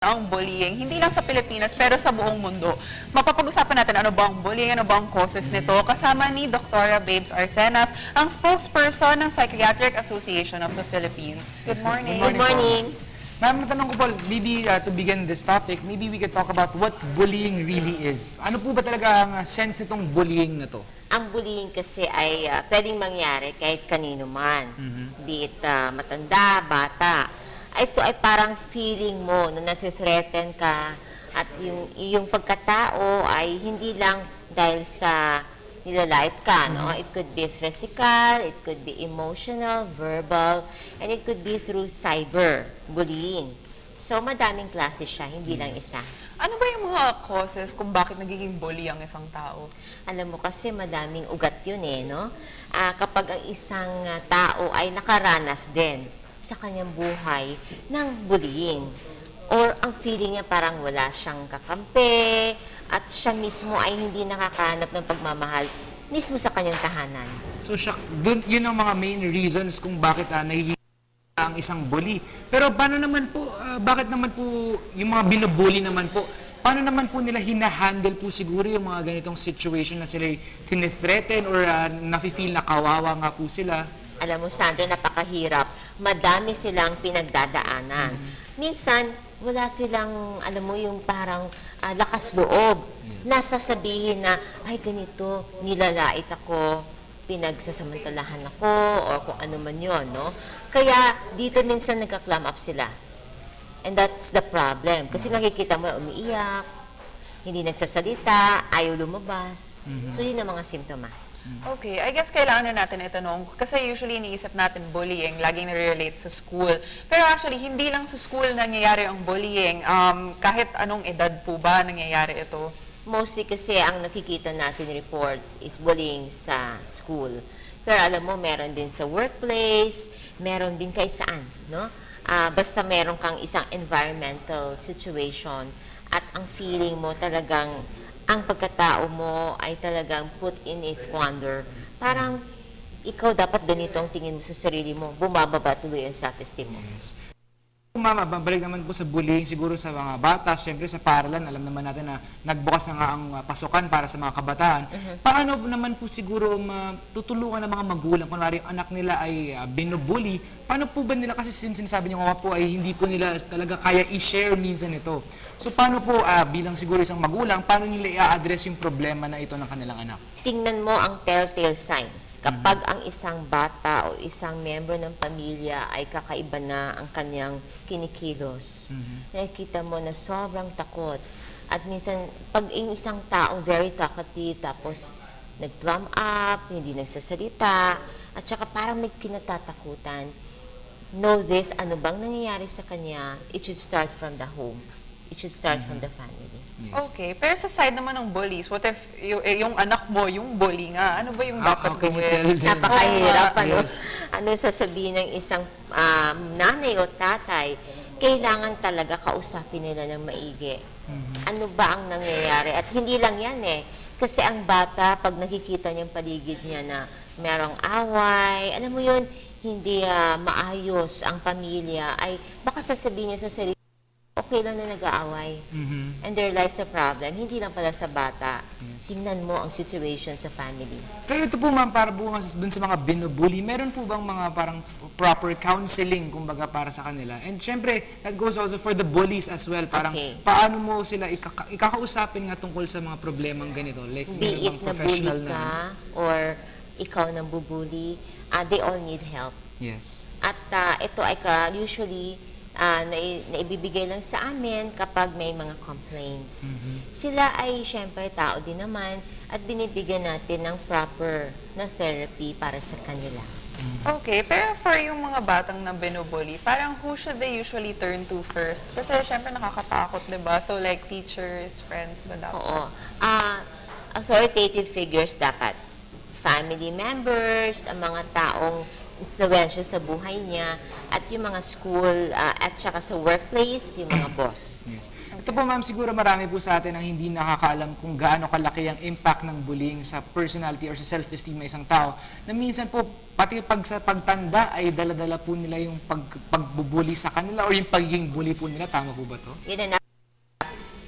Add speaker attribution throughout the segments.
Speaker 1: ang bullying, hindi lang sa Pilipinas pero sa buong mundo. Mapapag-usapan natin ano ba ang bullying, ano ba ang causes nito. Kasama ni Dr. Babes Arcenas, ang spokesperson ng Psychiatric Association of the Philippines. Good morning.
Speaker 2: Good morning.
Speaker 3: Ma'am, natanong ko po, maybe to begin this topic, maybe we could talk about what bullying really is. Ano po ba talaga ang sense nitong bullying na to?
Speaker 2: Ang bullying kasi ay pwedeng mangyari kahit kanino man. Be it matanda, bata. Ito ay parang feeling mo na nati-threaten ka at yung pagkatao ay hindi lang dahil sa nilalait ka, no? It could be physical, it could be emotional, verbal, and it could be through cyber bullying. So, madaming klase siya, hindi lang isa.
Speaker 1: Ano ba yung mga causes kung bakit nagiging bully ang isang tao?
Speaker 2: Alam mo kasi madaming ugat yun no? Kapag ang isang tao ay nakaranas din sa kanyang buhay ng bullying. Or ang feeling niya parang wala siyang kakampi at siya mismo ay hindi nakakahanap ng pagmamahal mismo sa kanyang tahanan.
Speaker 3: So, yun ang mga main reasons kung bakit nahihirap ang isang bully. Pero paano naman po, bakit naman po yung mga binubully naman po, paano naman po nila hinahandle po siguro yung mga ganitong situation na sila tinithreaten or nafe-feel na kawawa nga po sila?
Speaker 2: Alam mo, Sandra, napakahirap. Madami silang pinagdadaanan. Minsan, wala silang, alam mo, yung parang lakas loob. Nasasabihin na, ay ganito, nilalait ako, pinagsasamantalahan ako, o kung ano man yun, no? Kaya, dito minsan nagka-clam up sila. And that's the problem. Kasi nakikita mo, umiiyak, hindi nagsasalita, ayaw lumabas. So, yun ang mga simptoma.
Speaker 1: Okay, I guess kailangan na natin itanong kasi usually iniisip natin bullying, laging nare-relate sa school. Pero actually, hindi lang sa school nangyayari ang bullying. Kahit anong edad po ba nangyayari ito?
Speaker 2: Mostly kasi ang nakikita natin reports is bullying sa school. Pero alam mo, meron din sa workplace, meron din kahit saan, no? Basta meron kang isang environmental situation at ang feeling mo talagang ang pagkatao mo ay talagang put in a squander. Parang ikaw dapat ganito ang tingin mo sa sarili mo, bumababa tuloy ang self-esteem mo.
Speaker 3: Mama, babalik naman po sa bullying siguro sa mga bata, siyempre sa paaralan, alam naman natin na nagbukas na nga ang pasukan para sa mga kabataan. Paano naman po siguro tutulungan ng mga magulang, kunwari ang anak nila ay binubully, paano po ba nila, kasi sinasabi niyo nga po ay hindi po nila talaga kaya i-share minsan ito. So paano po bilang siguro isang magulang, paano nila i-address yung problema na ito ng kanilang anak?
Speaker 2: Tingnan mo ang telltale signs. Kapag ang isang bata o isang member ng pamilya ay kakaiba na ang kanyang kinikilos, nakikita mo na sobrang takot. At minsan, pag yung isang taong very talkative, tapos nag-plum up, hindi nagsasalita, at saka parang may kinatatakutan, know this, ano bang nangyayari sa kanya, it should start from the home. It should start from the family.
Speaker 3: Yes.
Speaker 1: Okay, pero sa side naman ng bullies, what if yung anak mo, yung bully nga, ano ba yung dapat
Speaker 3: How can you
Speaker 1: gawin?
Speaker 3: tell them?
Speaker 2: Napakahirap, ano?
Speaker 3: Yes.
Speaker 2: Ano sasabihin ng isang nanay o tatay, kailangan talaga kausapin nila ng maigi. Ano ba ang nangyayari? At hindi lang yan kasi ang bata, pag nakikita niyang paligid niya na merong away, alam mo yun, hindi maayos ang pamilya, ay baka sasabihin niya sa sarili, okay lang na nag-aaway. And there lies the problem. Hindi lang pala sa bata. Tingnan mo ang situation sa family.
Speaker 3: Pero ito po ma'am, para po dun sa mga binubully, meron po bang mga parang proper counseling, kumbaga, para sa kanila? And syempre, that goes also for the bullies as well. Parang paano mo sila ikakausapin nga tungkol sa mga problemang ganito? Like,
Speaker 2: Be
Speaker 3: meron
Speaker 2: it
Speaker 3: bang
Speaker 2: na bully
Speaker 3: professional
Speaker 2: ka or ikaw nang bubuli, they all need help.
Speaker 3: Yes.
Speaker 2: At ito ay usually naibibigay lang sa amin kapag may mga complaints. Sila ay syempre tao din naman at binibigyan natin ng proper na therapy para sa kanila.
Speaker 1: Okay, pero for yung mga batang na binubully, parang who should they usually turn to first? Kasi syempre nakakatakot, di ba? So like teachers, friends ba dapat?
Speaker 2: Oo. Authoritative figures dapat. Family members, ang mga taong influensya sa buhay niya, at yung mga school, at saka sa workplace, yung mga boss.
Speaker 3: Yes. Ito po ma'am, siguro marami po sa atin ang hindi nakakaalam kung gaano kalaki ang impact ng bullying sa personality or sa self-esteem ng isang tao. Na minsan po, pati pag sa pagtanda ay dala-dala po nila yung pagbubuli sa kanila or yung pagiging bully po nila. Tama po ba to?
Speaker 2: Yun ang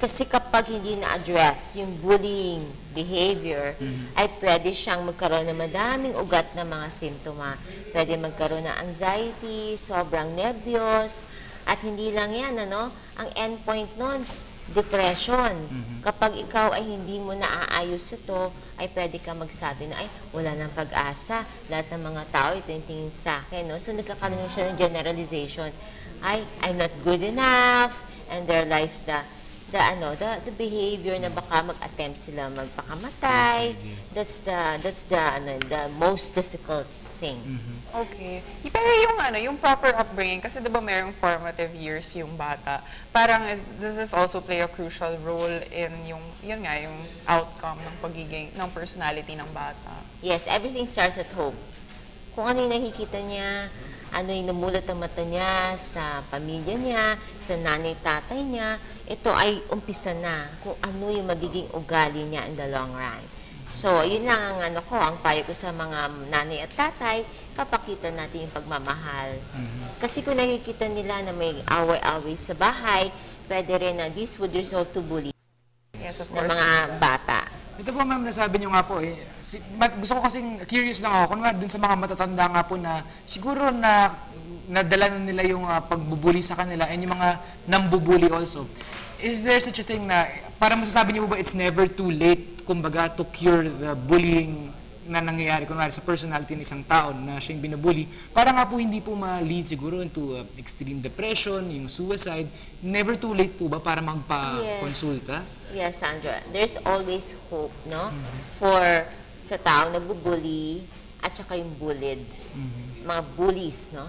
Speaker 2: kasi kapag hindi na-address yung bullying behavior, ay pwede siyang magkaroon ng madaming ugat na mga simptoma. Pwede magkaroon ng anxiety, sobrang nervyos, at hindi lang yan, ano? Ang endpoint nun, depression. Kapag ikaw ay hindi mo naaayos ito, ay pwede ka magsabi na, ay, wala nang pag-asa. Lahat ng mga tao, ito yung tingin sa akin, no? So, nagkakaroon siya ng generalization. Ay, I'm not good enough, and there lies the behavior na baka mag-attempt sila magpakamatay. That's the most difficult thing.
Speaker 1: Okay. Pero yung proper upbringing, kasi diba mayroong formative years yung bata, parang this is also play a crucial role in yung outcome ng personality ng bata.
Speaker 2: Yes, everything starts at home. Kung ano yung nakikita niya, ano yung namulat ang mata niya sa pamilya niya, sa nanay-tatay niya, ito ay umpisa na kung ano yung magiging ugali niya in the long run. So, yun lang ang payo ko sa mga nanay at tatay, papakita natin yung pagmamahal. Kasi kung nakikita nila na may away-away sa bahay, pwede rin na this would result to bullying
Speaker 1: Yes, of
Speaker 2: ng
Speaker 1: course.
Speaker 2: mga bata.
Speaker 3: Ito po ma'am, nasabi niyo nga po gusto ko kasing curious lang ako, kung dun sa mga matatanda nga po na siguro na nadala na nila yung pagbubuli sa kanila and yung mga nambubuli also. Is there such a thing na, para masasabi niyo po ba it's never too late, kumbaga, to cure the bullying na nangyayari kunwari sa personality ng isang tao na siyang binubuli, para nga po hindi po ma-lead siguro into extreme depression, yung suicide. Never too late po ba para magpa-konsulta?
Speaker 2: Yes, Sandra. There's always hope, no? For sa tao na bubuli at saka yung bullied. Mga bullies, no?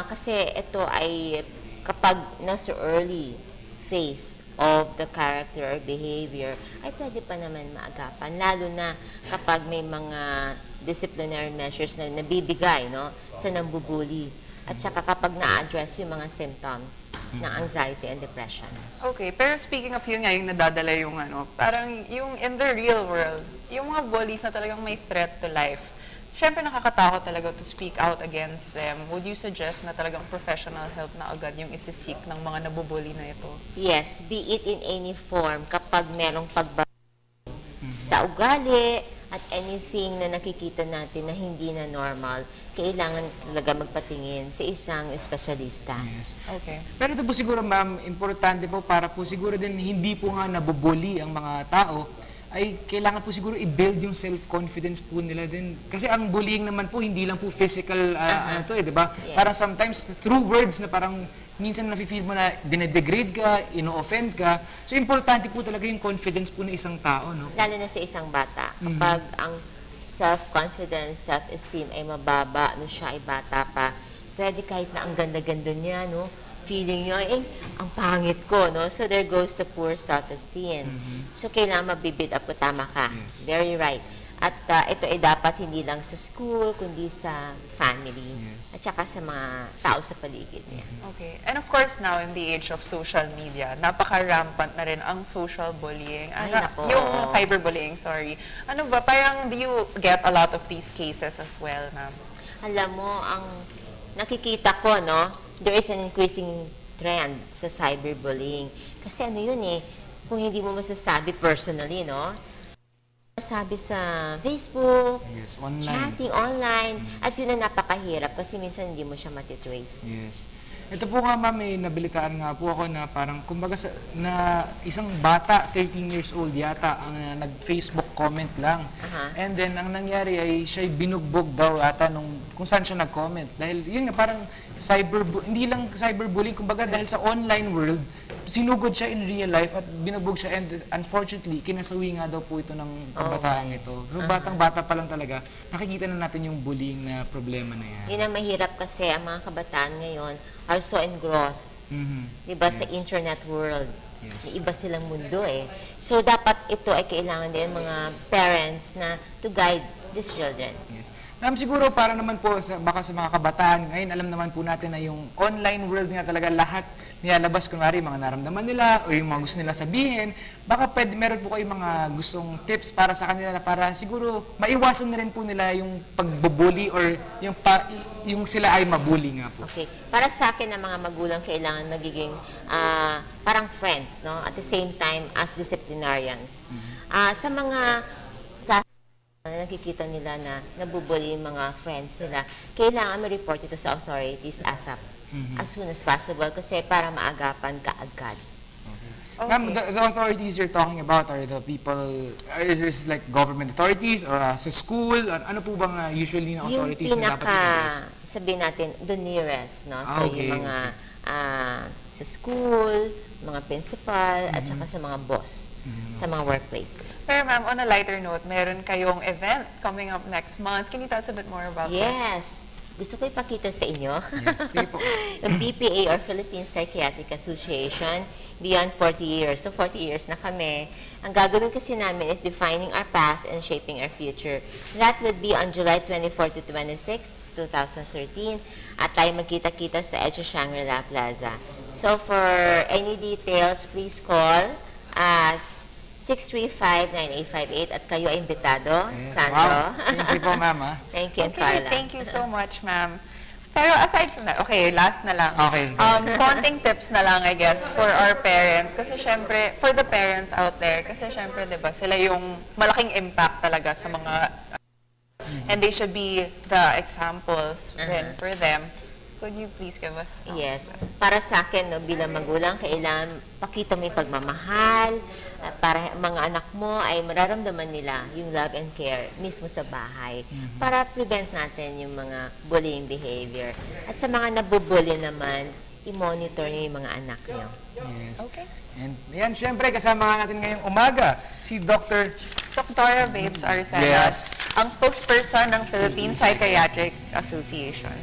Speaker 2: Kasi ito ay kapag nasa early phase of the character or behavior, ay pwede pa naman maagapan. Lalo na kapag may mga disciplinary measures na nabibigay, no? Sa nambubuli. At saka kapag na-address yung mga symptoms ng anxiety and depression.
Speaker 1: Okay, pero speaking of yun nga, yung nadadala yung parang yung in the real world, yung mga bullies na talagang may threat to life, syempre nakakatakot talaga to speak out against them. Would you suggest na talagang professional help na agad yung isisik ng mga nabubully na ito?
Speaker 2: Yes, be it in any form, kapag merong pagbabago sa ugali at anything na nakikita natin na hindi na normal, kailangan talaga magpatingin sa isang espesyalista.
Speaker 3: Yes.
Speaker 1: Okay.
Speaker 3: Pero ito po siguro ma'am, importante po para po siguro din hindi po nga nabubuli ang mga tao, ay kailangan po siguro i-build yung self-confidence po nila din. Kasi ang bullying naman po, hindi lang po physical, di ba?
Speaker 2: Yes.
Speaker 3: Parang sometimes through words na parang minsan nafe-feel mo na dinedegrade ka, ino-offend ka. So, importante po talaga yung confidence po ng isang tao, no?
Speaker 2: Lalo na sa isang bata. Kapag ang self-confidence, self-esteem ay mababa nung siya ay bata pa, pwede kahit na ang ganda-ganda niya, no? Feeling nyo, ang pangit ko, no? So, there goes the poor self-esteem. So, kailangan mabibid up ko, tama ka.
Speaker 3: Yes.
Speaker 2: Very right. At ito ay dapat hindi lang sa school, kundi sa family.
Speaker 3: Yes.
Speaker 2: At saka sa mga tao sa paligid niya.
Speaker 1: Okay. And of course now, in the age of social media, napaka-rampant na rin ang social bullying.
Speaker 2: Ay, nako.
Speaker 1: Yung cyberbullying, sorry. Ano ba, parang do you get a lot of these cases as well, ma'am?
Speaker 2: Alam mo, ang nakikita ko, no, there is an increasing trend sa cyberbullying. Kasi ano yun kung hindi mo masasabi personally, no, masasabi sa Facebook,
Speaker 3: Yes, online.
Speaker 2: chatting online, at yun ang napakahirap kasi minsan hindi mo siya matitrace.
Speaker 3: Yes. Ito po nga ma'am, may nabalitaan nga po ako na parang kumbaga na isang bata, 13 years old yata, ang nag-Facebook comment lang. And then ang nangyari ay siya binugbog daw ata kung saan siya nag-comment. Dahil yun nga parang hindi lang cyberbullying, kumbaga dahil sa online world, sinugod siya in real life at binugbog siya, and unfortunately, kinasawi nga daw po ito ng kabataan ito. So batang-bata pa lang talaga, nakikita na natin yung bullying na problema na yan.
Speaker 2: Yun ang mahirap kasi ang mga kabataan ngayon are so engrossed, diba, sa internet world.
Speaker 3: Yes.
Speaker 2: May iba silang mundo So, dapat ito ay kailangan din mga parents na to guide these children.
Speaker 3: Yes. Ma'am, siguro para naman po baka sa mga kabataan, ngayon alam naman po natin na yung online world nga talaga lahat nilalabas, kunwari mga naramdaman nila o yung mga gusto nila sabihin. Baka meron po kayong mga gustong tips para sa kanila na para siguro maiwasan na rin po nila yung pagbubuli or yung sila ay mabuli nga po.
Speaker 2: Okay. Para sa akin, ang mga magulang kailangan magiging parang friends, no? At the same time as disciplinarians. Sa mga nakikita nila na nabubuli yung mga friends nila, kailangan ma-report ito sa authorities ASAP as soon as possible kasi para maagapan kaagad.
Speaker 3: Ma'am, the authorities you're talking about are the people, is this like government authorities or sa school? Ano po bang usually na authorities
Speaker 2: Yung
Speaker 3: na dapat i-address?
Speaker 2: sabihin natin, the nearest, no? So,
Speaker 3: Okay,
Speaker 2: yung mga sa school, mga principal, at saka sa mga boss, sa mga workplace.
Speaker 1: Pero ma'am, on a lighter note, meron kayong event coming up next month. Can you tell us a bit more about this?
Speaker 2: Yes. Gusto ko ipakita sa inyo.
Speaker 3: Yes, sige po.
Speaker 2: Yung BPA or Philippine Psychiatric Association, beyond 40 years. So 40 years na kami. Ang gagawin kasi namin is defining our past and shaping our future. That would be on July 24 to 26, 2013. At tayo magkita-kita sa Edge Shangri-La Plaza. So for any details, please call us 635-9858 at kayo ay imbitado,
Speaker 3: Yes.
Speaker 2: Sandro.
Speaker 3: Wow. Thank you po, ma'am.
Speaker 2: Thank you,
Speaker 1: Okay,
Speaker 2: Carla.
Speaker 1: thank you so much, ma'am. Pero aside from that, okay, last na lang.
Speaker 3: Okay.
Speaker 1: Konting tips na lang, I guess, for our parents. Kasi syempre, for the parents out there, kasi syempre, di ba, sila yung malaking impact talaga sa mga, and they should be the examples rin for them. Could you please give us?
Speaker 2: Yes. Para sa akin, no, bilang magulang, kailangan pakita mo yung pagmamahal para mga anak mo ay mararamdaman nila yung love and care mismo sa bahay para prevent natin yung mga bullying behavior. At sa mga nabubully naman, i-monitor nyo yung mga anak nyo.
Speaker 3: Yes.
Speaker 1: Okay.
Speaker 3: And yan, syempre, kasama natin ngayong umaga, si Dr.
Speaker 1: Dr. Babes Arcenas,
Speaker 3: Yes.
Speaker 1: ang spokesperson ng Philippine Psychiatric Association.